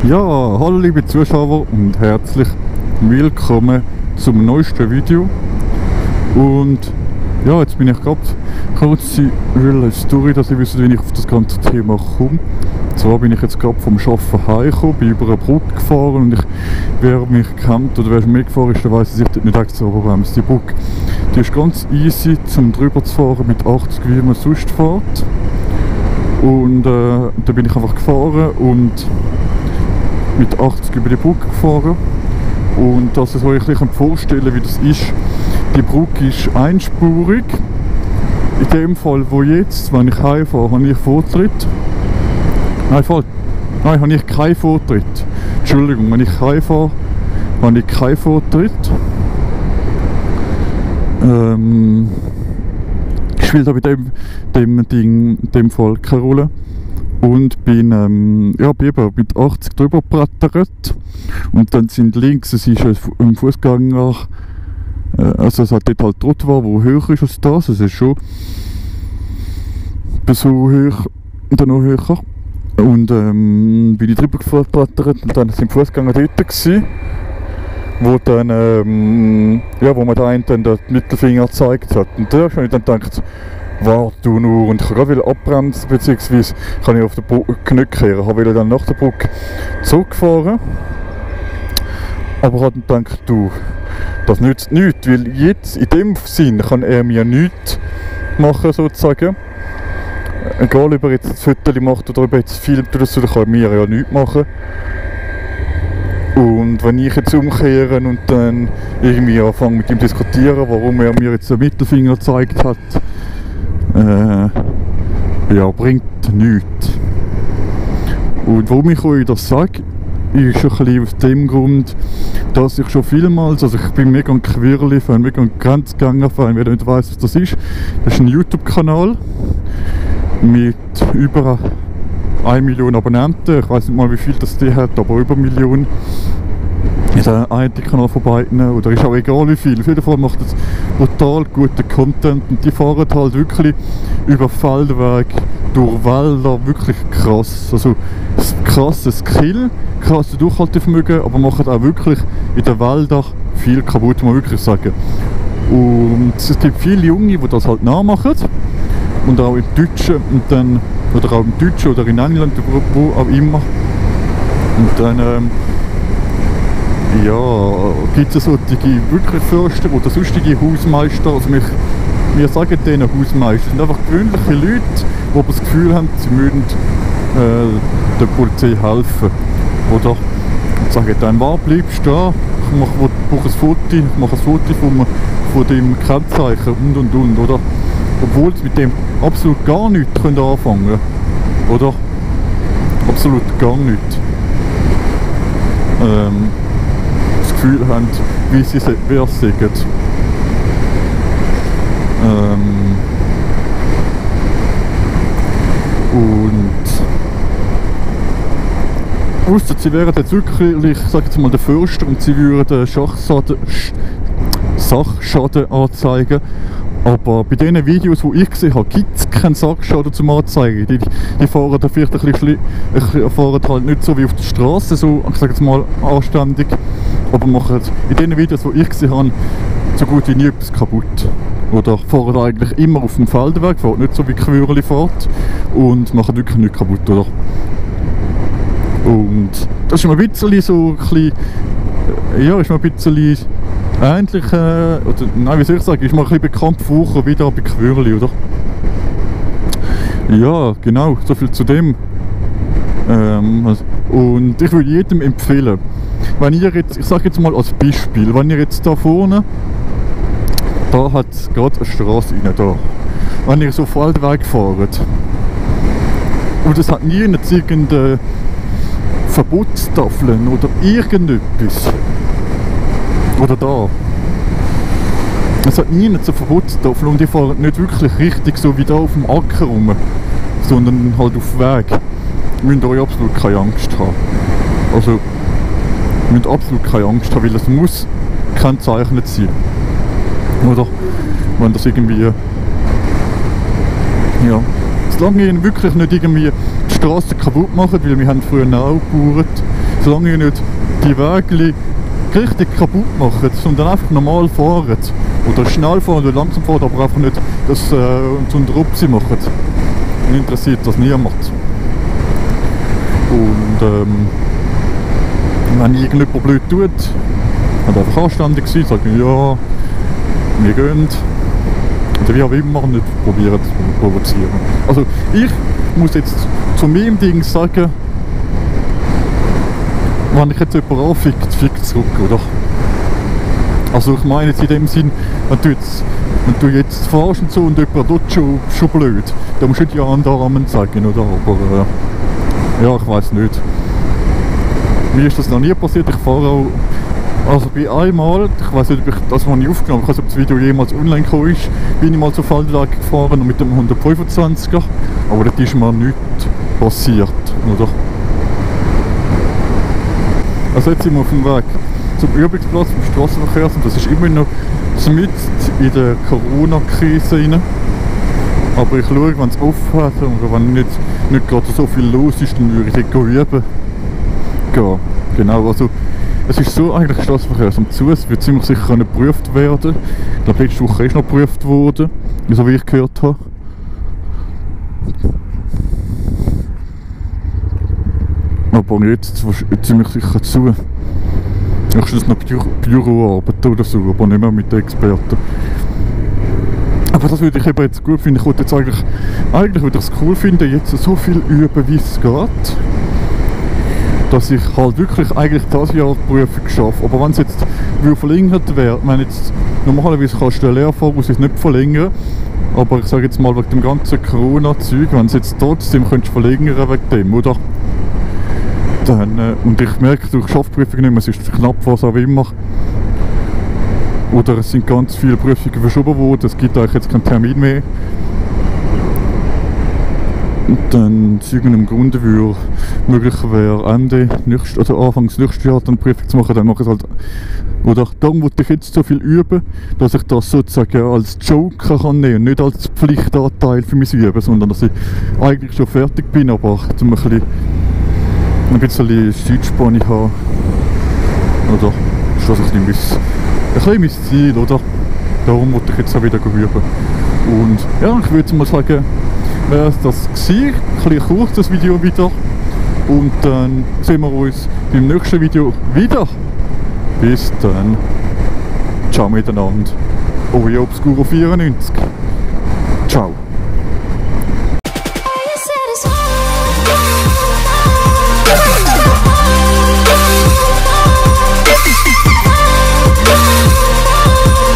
Ja, hallo liebe Zuschauer und herzlich willkommen zum neuesten Video. Und ja, jetzt bin ich gerade kurz eine Story, dass ihr wisst, wie ich auf das ganze Thema komme. Und zwar bin ich jetzt gerade vom Arbeiten heimgekommen, bin über eine Brücke gefahren und wer mich kennt oder wer schon mitgefahren ist, der weiss, dass ich dort nicht extra bremse. Die Brücke, die ist ganz easy zum drüber zu fahren mit 80, wie man sonst fährt. Und da bin ich einfach gefahren und mit 80 über die Brücke gefahren. Und dass ihr euch vorstellen, wie das ist. Die Brücke ist einspurig. In dem Fall, wo jetzt, wenn ich heimfahre, habe ich Vortritt. Nein, habe ich keinen Vortritt. Entschuldigung, wenn ich heimfahre, habe ich keinen Vortritt. Spielt aber in dem Fall keine Rolle. Und bin, bin eben mit 80 drüber gebrettert. Und dann sind links, es ist ein Fußgänger, also es hat dort halt Trottoir, wo höher ist als das. Es ist schon so hoch und dann noch höher. Und bin ich drüber gebrettert und dann sind die Fußgänger dort gewesen, wo dann, wo man da einen dann den Mittelfinger gezeigt hat. Und da habe ich dann gedacht, warte du nur, und ich habe gerade abbremsen, beziehungsweise kann ich auf der Brücke nicht kehren. Ich wollte dann nach der Brücke zurückfahren, aber ich habe dann gedacht, du, das nützt nichts, weil jetzt in dem Sinn kann er mir nichts machen, sozusagen. Egal, ob er jetzt ein Foto macht oder ob er jetzt filmt oder so, dann kann er mir ja nichts machen. Und wenn ich jetzt umkehre und dann irgendwie anfange mit ihm zu diskutieren, warum er mir jetzt den Mittelfinger gezeigt hat, bringt nichts. Und warum ich euch das sage, ist ein bisschen aus dem Grund, dass ich schon vielmals, also ich bin mega ein Quirli-Fan, mega ein Grenzgänger-Fan, wer nicht weiss, was das ist ein YouTube-Kanal mit über 1 Million Abonnenten. Ich weiss nicht mal, wie viel das die hat, aber über 1 Million. Ist ein Kanal von beiden, oder ist auch egal wie viel. Auf jeden Fall macht es brutal guten Content und die fahren halt wirklich über Feldweg, durch Wälder, wirklich krass. Also krasses Skill, krasses Durchhaltevermögen, aber machen auch wirklich in den Wäldern viel kaputt, muss man wirklich sagen. Und es gibt viele Junge, die das halt nachmachen. Und auch im Deutschen und dann, oder auch im Deutschen oder in England, wo auch immer. Und dann gibt es solche wirklich Fürsten oder sonstige Hausmeister, also wir sagen denen Hausmeister, sind einfach gewöhnliche Leute, die das Gefühl haben, sie müssen der Polizei helfen. Oder sagen dann, bleibst du da, ich mache ein Foto von dem Kennzeichen und, oder? Obwohl sie mit dem absolut gar nichts anfangen können, oder? Absolut gar nichts. Das Gefühl haben, wie sie es sagen. Ausser sie wären jetzt wirklich, ich sage jetzt mal, der Förster und sie würden Sachschaden anzeigen. Aber bei den Videos, die ich gesehen habe, gibt es keinen Sachschaden zum Anzeigen. Die fahren da vielleicht fahren halt nicht so wie auf der Straße, so, ich sage jetzt mal, anständig. Aber machen in den Videos, die ich gesehen habe, so gut wie nie etwas kaputt. Oder fahren eigentlich immer auf dem Feldweg, fahren nicht so wie Quirli fährt und machen wirklich nichts kaputt, oder? Und das ist mir ein bisschen so, ist mir ein bisschen ähnlich, oder nein, wie soll ich sagen, ist mir ein bisschen bekannt vorher wieder bei Quirli, oder? Ja, genau, so viel zu dem. Und ich würde jedem empfehlen, wenn ihr jetzt, ich sage jetzt mal als Beispiel, wenn ihr jetzt da vorne, da hat es gerade eine Straße rein, da. Wenn ihr so Feldweg fahrt und es hat nie irgendeine Verbotstafeln oder irgendetwas, oder da. Es hat nie so Verbotstafeln und die fahren nicht wirklich richtig so wie da auf dem Acker rum, sondern halt auf dem Weg. Ihr müsst euch absolut keine Angst haben. Also, ihr müsst absolut keine Angst haben, weil es muss kennzeichnet sein. Oder wenn das irgendwie, solange ihr wirklich nicht irgendwie die Straße kaputt macht, weil wir haben früher auch gebaut, solange ihr nicht die Wege richtig kaputt macht, sondern einfach normal fahren. Oder schnell fahren oder langsam fahren, aber einfach nicht das so einen Rupsi machen. Dann interessiert das niemand. Und wenn irgendjemand blöd tut, hat einfach anständig sein, sagen, ja, wir gehen. Oder wie auch immer, nicht probieren zu provozieren. Also ich muss jetzt zu meinem Ding sagen, wenn ich jetzt jemanden anfickt, fickt zurück, oder? Also ich meine jetzt in dem Sinn, wenn du jetzt fährst und so und jemand tut schon blöd, dann musst du nicht ja an den Rahmen sagen, oder? Aber ja, ich weiß nicht. Mir ist das noch nie passiert, ich fahre auch, also bei einmal, ich weiß nicht, ob ich das mal nicht aufgenommen habe, ich weiß nicht, ob das Video jemals online gekommen ist, bin ich mal zur Feldweg gefahren und mit dem 125er, aber das ist mir nichts passiert, oder? Also jetzt sind wir auf dem Weg zum Übungsplatz vom Strassenverkehrs und das ist immer noch mitten in der Corona-Krise rein. Aber ich schaue, wenn es offen hat und wenn nicht gerade so viel los ist, dann würde ich dort üben gehen. Genau, also es ist so eigentlich Strassenverkehr zu, es wird ziemlich sicher nicht geprüft werden. Ich glaube, letzte Woche ist noch geprüft worden, so wie ich gehört habe. Aber jetzt ziemlich sicher zu. Höchstens noch Büroarbeit oder so, aber nicht mehr mit den Experten. Aber das würde ich eben jetzt gut finden. Ich würde jetzt eigentlich würde ich es cool finden, jetzt so viel üben, wie es geht. Dass ich halt wirklich eigentlich das Jahr die Prüfung schaffe. Aber wenn es jetzt verlängert wäre, wenn jetzt normalerweise kannst du den Lehrvoraus nicht verlängern, aber ich sage jetzt mal wegen dem ganzen Corona-Zeug, wenn es jetzt trotzdem könntest verlängern wegen dem, oder? Dann, und ich merke, ich schaffe die Prüfung nicht mehr, es ist knapp, was auch immer. Oder es sind ganz viele Prüfungen verschoben worden, es gibt eigentlich jetzt keinen Termin mehr. Und dann aus irgendeinem Grunde würde möglich wäre oder Anfangs nächstes Jahr dann die Prüfung zu machen, dann mache ich es halt. Oder darum wollte ich jetzt so viel üben, dass ich das sozusagen als Joker kann nehmen, nicht als Pflichtanteil für mein Üben, sondern dass ich eigentlich schon fertig bin, aber zum ein bisschen Zeitspanne haben. Oder ist das ein bisschen mein Ziel, oder? Darum wollte ich jetzt auch wieder üben. Und ja, ich würde mal sagen, wäre es das gewesen. Ein bisschen kurz das Video wieder. Und dann sehen wir uns beim nächsten Video wieder. Bis dann. Ciao miteinander. Euer Obscuro94. Ciao.